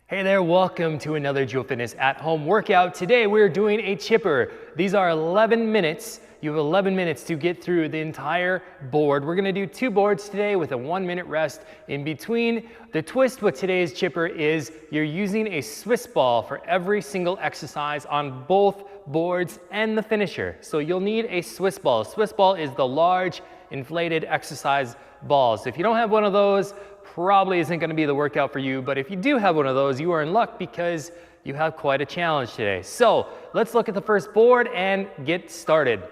Hey there, welcome to another Joe Fitness at home workout. Today we're doing a chipper. These are 11 minutes. You have 11 minutes to get through the entire board. We're gonna do 2 boards today with a 1-minute rest in between. The twist with today's chipper is you're using a Swiss ball for every single exercise on both boards and the finisher. So you'll need a Swiss ball. A Swiss ball is the large inflated exercise balls. If you don't have one of those, probably isn't going to be the workout for you, but if you do have one of those, you are in luck because you have quite a challenge today. So let's look at the first board and get started.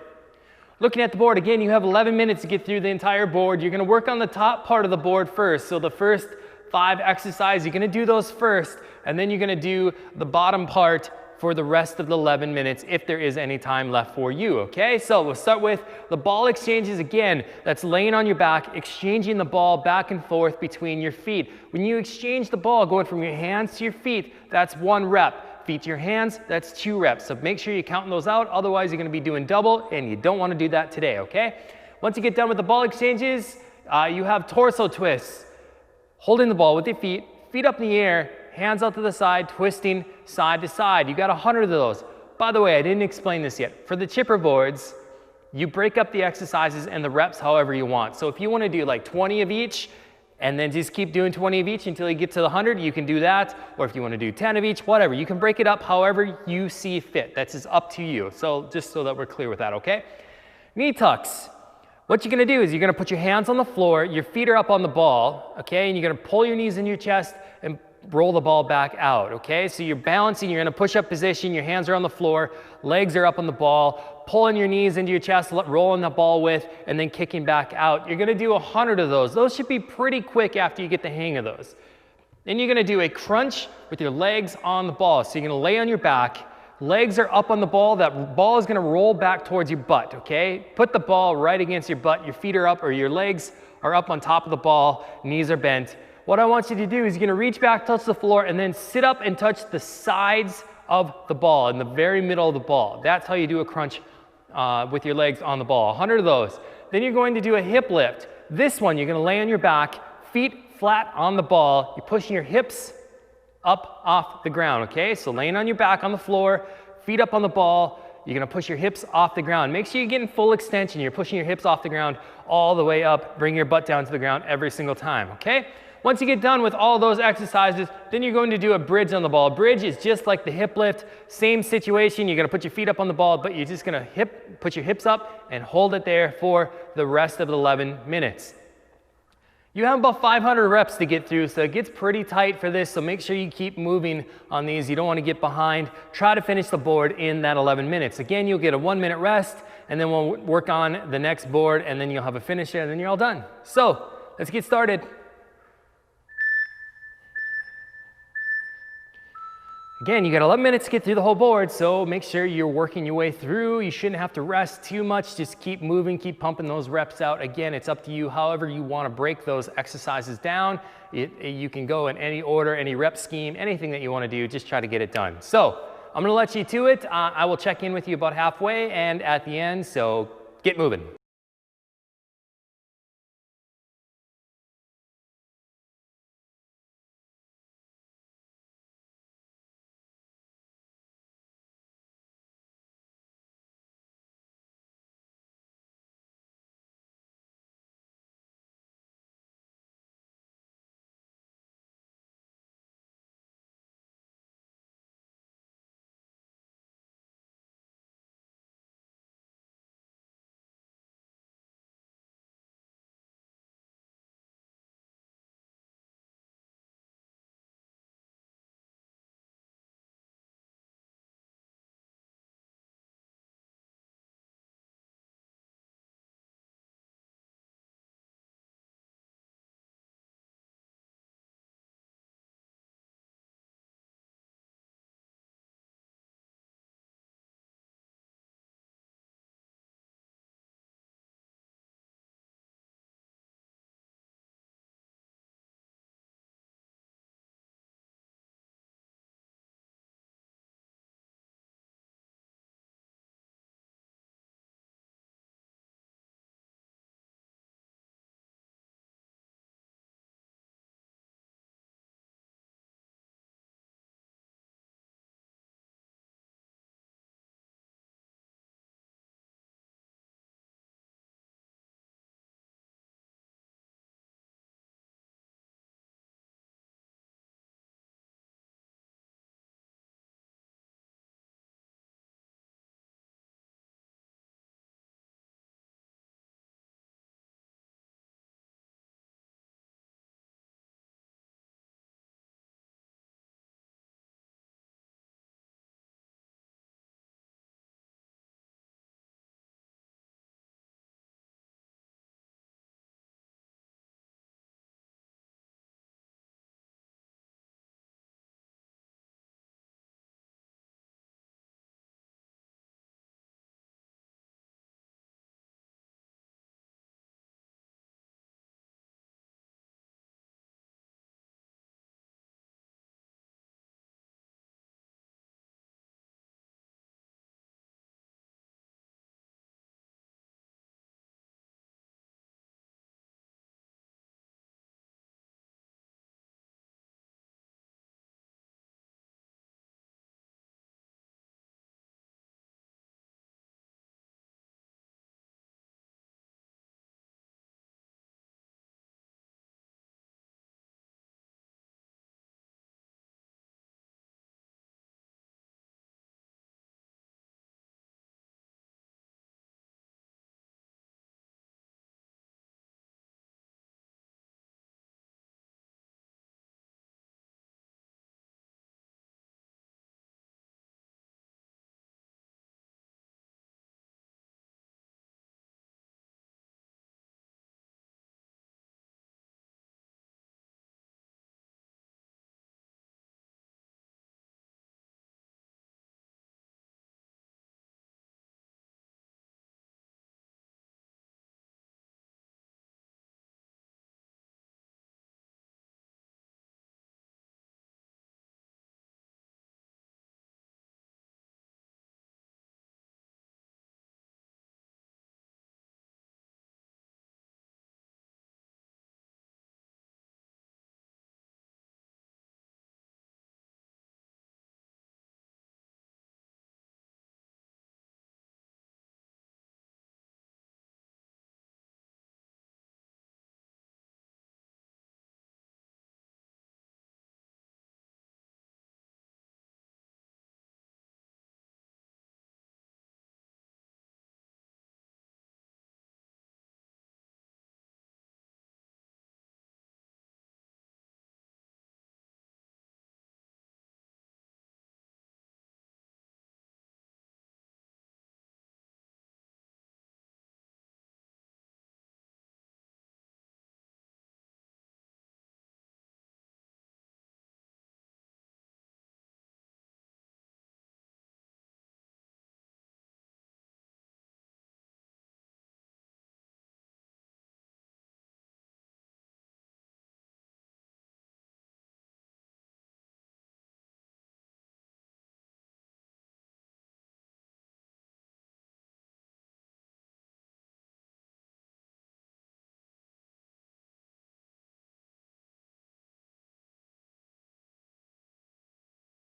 Looking at the board, again, you have 11 minutes to get through the entire board. You're going to work on the top part of the board first. So the first 5 exercises, you're going to do those first, and then you're going to do the bottom part for the rest of the 11 minutes if there is any time left for you, okay? So we'll start with the ball exchanges. Again, that's laying on your back, exchanging the ball back and forth between your feet. When you exchange the ball going from your hands to your feet, that's 1 rep. Feet to your hands, that's 2 reps. So make sure you're counting those out, otherwise you're gonna be doing double, and you don't wanna do that today, okay? Once you get done with the ball exchanges, you have torso twists. Holding the ball with your feet, feet up in the air, hands out to the side, twisting side to side. You got 100 of those. By the way, I didn't explain this yet. For the chipper boards, you break up the exercises and the reps however you want. So if you want to do like 20 of each and then just keep doing 20 of each until you get to the 100, you can do that. Or if you want to do 10 of each, whatever. You can break it up however you see fit. That's just up to you. So just so that we're clear with that, okay? Knee tucks. What you're going to do is you're going to put your hands on the floor, your feet are up on the ball, okay? And you're going to pull your knees into your chest and roll the ball back out, okay? So you're balancing, you're in a push-up position, your hands are on the floor, legs are up on the ball, pulling your knees into your chest, rolling the ball with, and then kicking back out. You're gonna do 100 of those. Those should be pretty quick after you get the hang of those. Then you're gonna do a crunch with your legs on the ball. So you're gonna lay on your back, legs are up on the ball, that ball is gonna roll back towards your butt, okay? Put the ball right against your butt, your feet are up, or your legs are up on top of the ball, knees are bent. What I want you to do is you're gonna reach back, touch the floor, and then sit up and touch the sides of the ball, in the very middle of the ball. That's how you do a crunch with your legs on the ball, 100 of those. Then you're going to do a hip lift. This one, you're gonna lay on your back, feet flat on the ball. You're pushing your hips up off the ground, okay? So laying on your back on the floor, feet up on the ball, you're gonna push your hips off the ground. Make sure you're getting full extension. You're pushing your hips off the ground all the way up. Bring your butt down to the ground every single time, okay? Once you get done with all those exercises, then you're going to do a bridge on the ball. Bridge is just like the hip lift, same situation. You're gonna put your feet up on the ball, but you're just gonna put your hips up and hold it there for the rest of the 11 minutes. You have about 500 reps to get through, so it gets pretty tight for this, so make sure you keep moving on these. You don't wanna get behind. Try to finish the board in that 11 minutes. Again, you'll get a 1-minute rest, and then we'll work on the next board, and then you'll have a finisher, and then you're all done. So, let's get started. Again, you got 11 minutes to get through the whole board, so make sure you're working your way through. You shouldn't have to rest too much. Just keep moving, keep pumping those reps out. Again, it's up to you. However you want to break those exercises down, you can go in any order, any rep scheme, anything that you want to do. Just try to get it done. So I'm going to let you to it. I will check in with you about halfway and at the end, so get moving.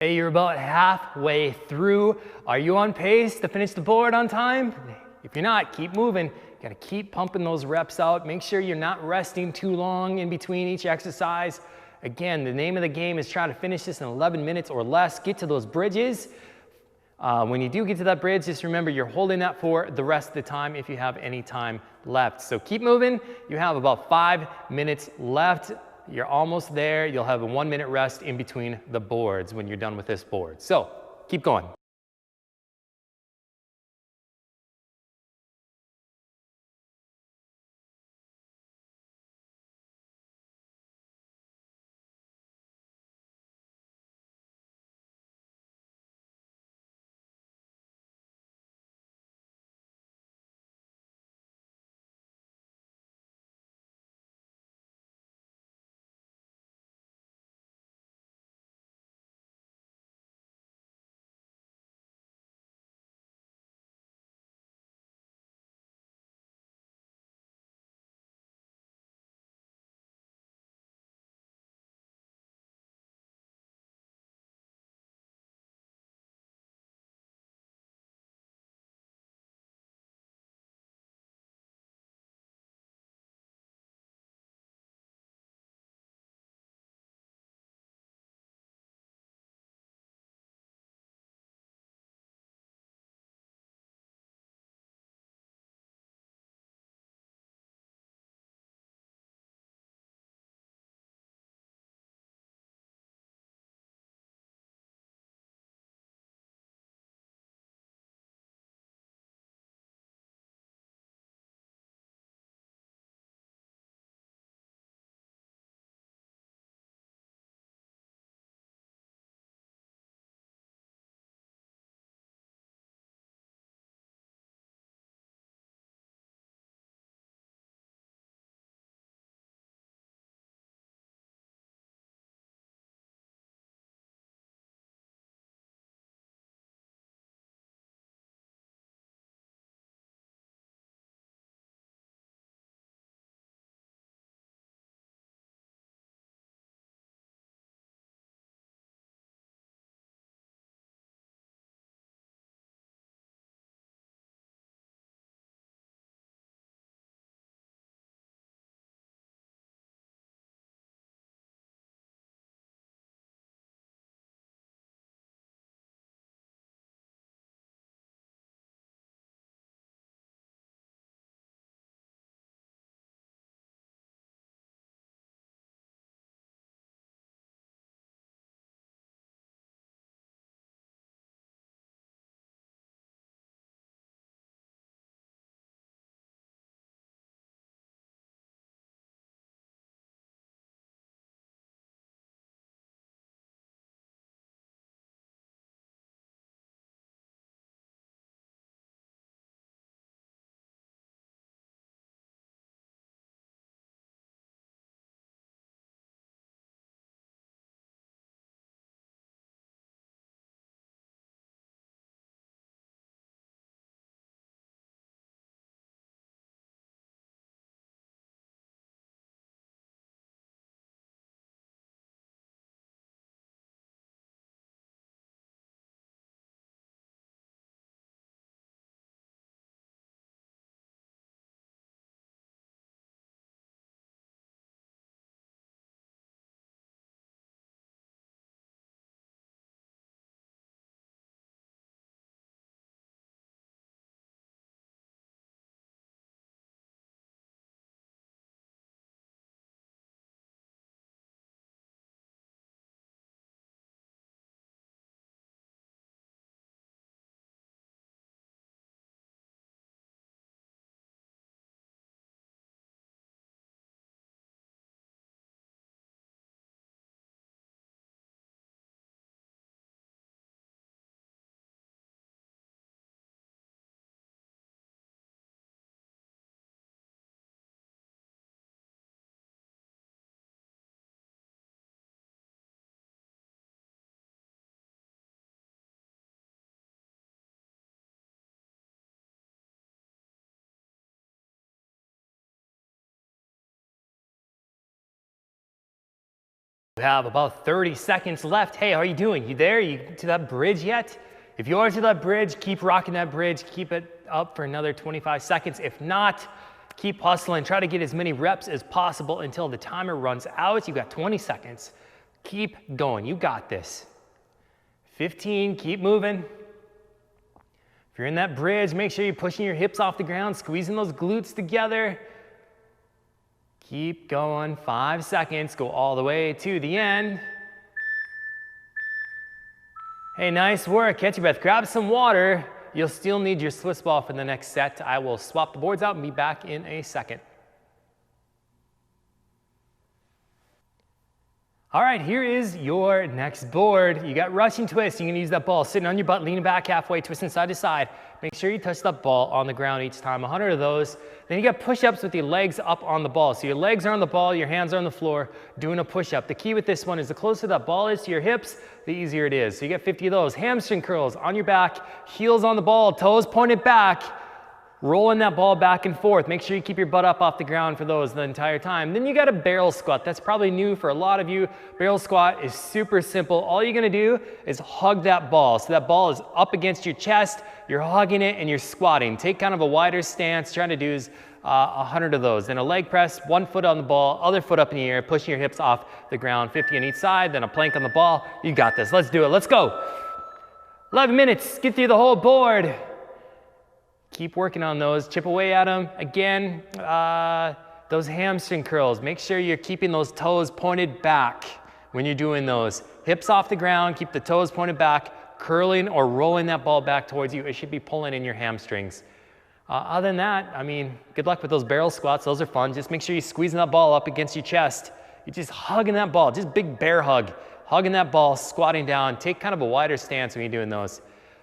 Hey, you're about halfway through. Are you on pace to finish the board on time? If you're not, keep moving. You gotta keep pumping those reps out. Make sure you're not resting too long in between each exercise. Again, the name of the game is trying to finish this in 11 minutes or less. Get to those bridges. When you do get to that bridge, just remember you're holding that for the rest of the time if you have any time left. So keep moving. You have about 5 minutes left. You're almost there. You'll have a 1-minute rest in between the boards when you're done with this board. So keep going. You have about 30 seconds left. Hey, how are you doing? You there? You to that bridge yet? If you are to that bridge, keep rocking that bridge. Keep it up for another 25 seconds. If not, keep hustling. Try to get as many reps as possible until the timer runs out. You've got 20 seconds. Keep going. You got this. 15, keep moving. If you're in that bridge, make sure you're pushing your hips off the ground, squeezing those glutes together. Keep going, 5 seconds, go all the way to the end. Hey, nice work, catch your breath, grab some water. You'll still need your Swiss ball for the next set. I will swap the boards out and be back in a second. All right, here is your next board. You got rushing twist. You can use that ball sitting on your butt, leaning back halfway, twisting side to side. Make sure you touch that ball on the ground each time, 100 of those. Then you got push-ups with your legs up on the ball. So your legs are on the ball, your hands are on the floor, doing a push-up. The key with this one is the closer that ball is to your hips, the easier it is. So you get 50 of those. Hamstring curls on your back, heels on the ball, toes pointed back. Rolling that ball back and forth. Make sure you keep your butt up off the ground for those the entire time. Then you got a barrel squat. That's probably new for a lot of you. Barrel squat is super simple. All you're gonna do is hug that ball. So that ball is up against your chest, you're hugging it and you're squatting. Take kind of a wider stance. Trying to do is 100 of those. Then a leg press, one foot on the ball, other foot up in the air, pushing your hips off the ground, 50 on each side, then a plank on the ball. You got this, let's do it, let's go. 11 minutes, get through the whole board. Keep working on those, chip away at them. Again, those hamstring curls, make sure you're keeping those toes pointed back when you're doing those. Hips off the ground, keep the toes pointed back, curling or rolling that ball back towards you. It should be pulling in your hamstrings. Other than that, I mean, good luck with those barrel squats. Those are fun. Just make sure you're squeezing that ball up against your chest. You're just hugging that ball, just big bear hug. Hugging that ball, squatting down. Take kind of a wider stance when you're doing those.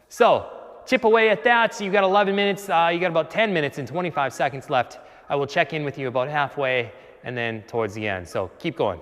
So, chip away at that. So you've got 11 minutes, you got about 10 minutes and 25 seconds left. I will check in with you about halfway and then towards the end. So keep going.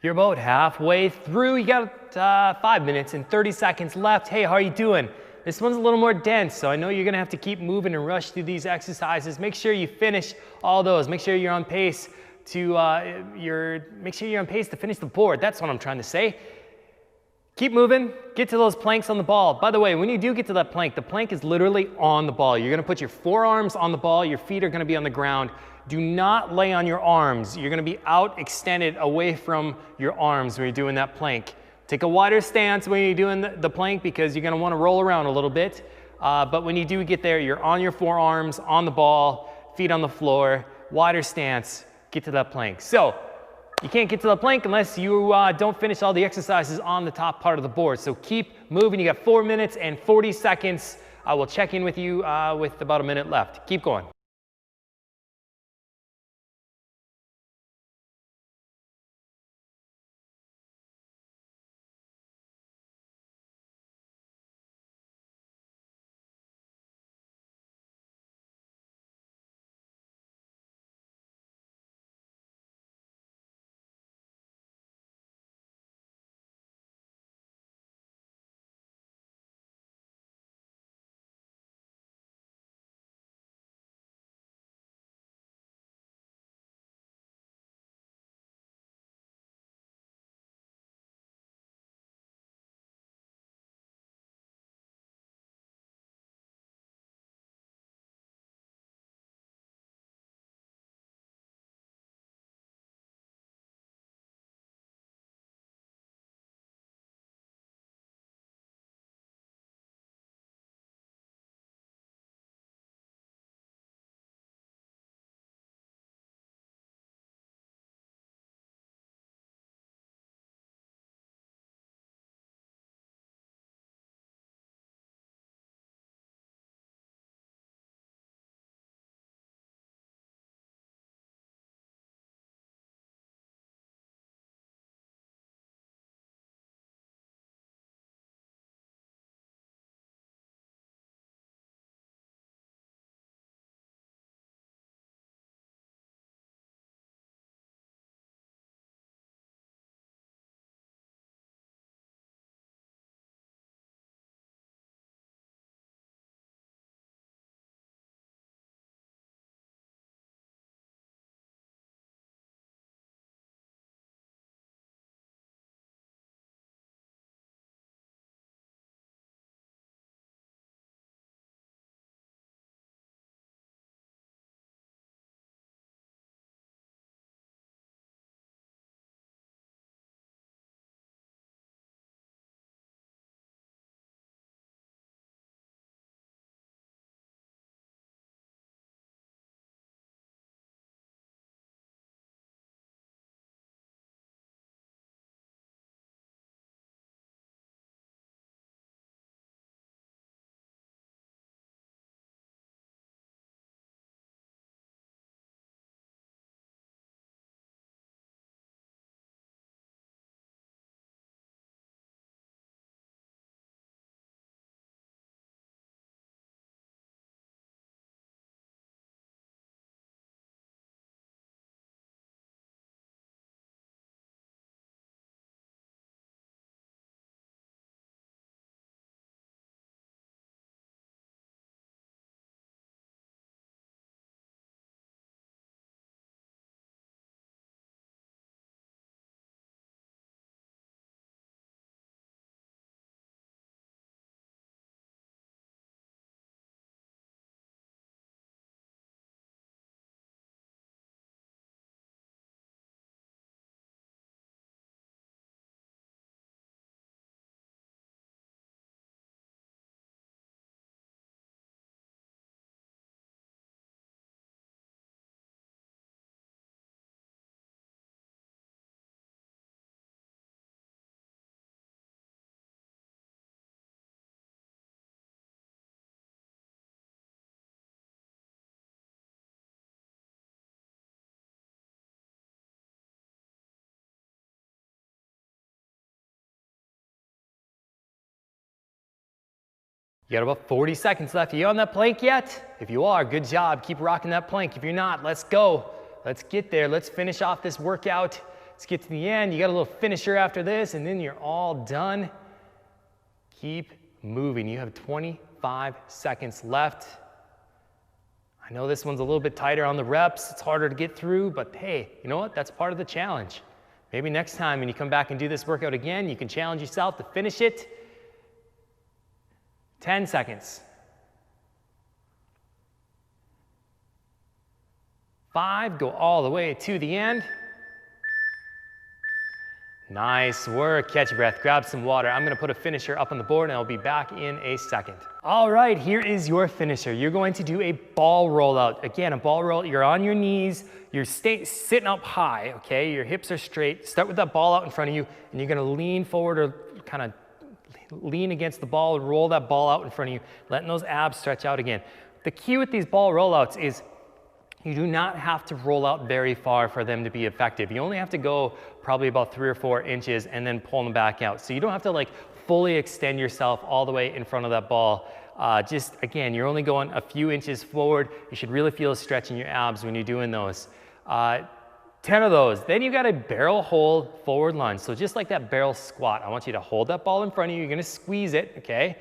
You're about halfway through. You got 5 minutes and 30 seconds left. Hey, how are you doing? This one's a little more dense, so I know you're gonna have to keep moving and rush through these exercises. Make sure you finish all those. Make sure you're on pace to finish the board. That's what I'm trying to say. Keep moving, get to those planks on the ball. By the way, when you do get to that plank, the plank is literally on the ball. You're gonna put your forearms on the ball, your feet are gonna be on the ground. Do not lay on your arms. You're gonna be out extended away from your arms when you're doing that plank. Take a wider stance when you're doing the plank because you're gonna wanna roll around a little bit. But when you do get there, you're on your forearms, on the ball, feet on the floor, wider stance, get to that plank. So, you can't get to the plank unless you don't finish all the exercises on the top part of the board. So keep moving. You got 4 minutes and 40 seconds. I will check in with you with about a minute left. Keep going. You got about 40 seconds left. Are you on that plank yet? If you are, good job. Keep rocking that plank. If you're not, let's go. Let's get there. Let's finish off this workout Let's get to the end. You got a little finisher after this, and then you're all done. Keep moving. You have 25 seconds left. I know this one's a little bit tighter on the reps. It's harder to get through, but hey, you know what? That's part of the challenge. Maybe next time when you come back and do this workout again, you can challenge yourself to finish it. 10 seconds. 5, go all the way to the end. Nice work. Catch your breath, grab some water. I'm gonna put a finisher up on the board and I'll be back in a second. All right, here is your finisher. You're going to do a ball rollout. Again, a ball rollout, you're on your knees, you're sitting up high, okay? Your hips are straight. Start with that ball out in front of you and you're gonna lean forward or kind of lean against the ball and roll that ball out in front of you, letting those abs stretch out again. The key with these ball rollouts is you do not have to roll out very far for them to be effective. You only have to go probably about 3 or 4 inches and then pull them back out. So you don't have to like fully extend yourself all the way in front of that ball. Just again, you're only going a few inches forward. You should really feel a stretch in your abs when you're doing those. 10 of those. Then you got a barrel hold forward lunge. So just like that barrel squat, I want you to hold that ball in front of you. You're gonna squeeze it, okay?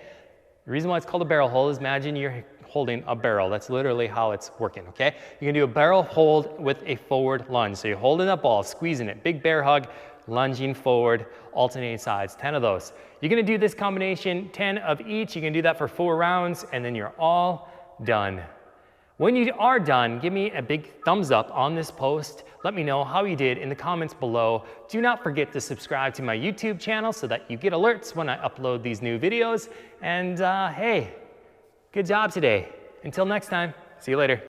The reason why it's called a barrel hold is imagine you're holding a barrel. That's literally how it's working, okay? You're gonna do a barrel hold with a forward lunge. So you're holding that ball, squeezing it, big bear hug, lunging forward, alternating sides, 10 of those. You're gonna do this combination, 10 of each. You can do that for 4 rounds and then you're all done. When you are done, give me a big thumbs up on this post. Let me know how you did in the comments below. Do not forget to subscribe to my YouTube channel so that you get alerts when I upload these new videos. And hey, good job today. Until next time, see you later.